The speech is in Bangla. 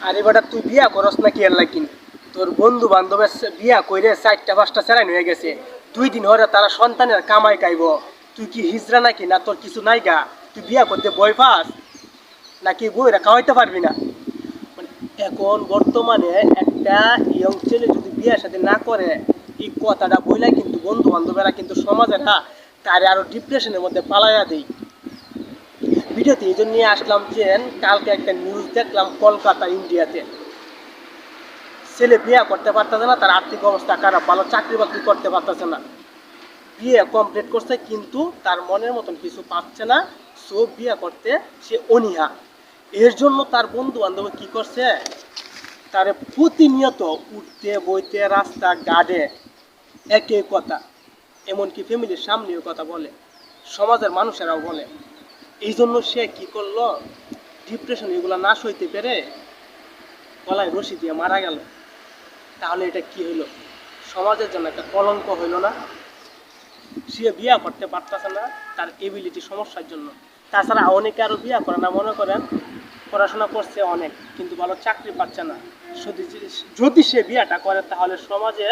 আরে বেটা তুই বিয়া করস না কি আর লাগিন? তোর বন্ধু বান্ধবের বিয়া কইরে 4টা 5টা চেরাইন হয়ে গেছে। 2 দিন হরে তারা সন্তানের কামাই খাইব। তুই কি হিজড়া নাকি না তোর কিছু নাই গা? তুই বিয়া করতে ভয় পাস নাকি বইরা খাওয়াইতে পারবি না? মানে এখন বর্তমানে একটা ইয়ং ছেলে যদি বিয়ের সাথে না করে এই কথাটা বইলাই কিন্তু বন্ধু বান্ধবেরা কিন্তু সমাজে না তারে আরো ডিপ্রেশনের মধ্যে পালাইয়া দেয়। ভিডিওতে এই জন্য নিয়ে আসলাম যে কালকে একটা নিউজ দেখলাম কলকাতা ইন্ডিয়াতে ছেলে বিয়ে করতে পারতেছে না, তার আর্থিক অবস্থা খারাপ, ভালো চাকরি বাকরি করতে পারতেছে না, বিয়ে কমপ্লিট করছে কিন্তু তার মনের মতন কিছু পাচ্ছে না। সো বিয়ে করতে সে অনীহা। এর জন্য তার বন্ধু বান্ধব কি করছে, তারে প্রতিনিয়ত উঠতে বইতে রাস্তা গাড়ে একই কথা, এমনকি ফ্যামিলির সামনেও কথা বলে, সমাজের মানুষেরাও বলে। এই জন্য সে কি করলো, ডিপ্রেশন এগুলো না সইতে পেরে গলায় রশি দিয়ে মারা গেল। তাহলে এটা কি হইলো? সমাজের জন্য একটা কলঙ্ক হইলো না? সে বিয়া করতে পারতেছে না তার এবিলিটি সমস্যার জন্য। তাছাড়া অনেকে আরো বিয়া করে না, মনে করেন পড়াশোনা করছে অনেক কিন্তু ভালো চাকরি পাচ্ছে না। যদি যদি সে বিয়াটা করে তাহলে সমাজে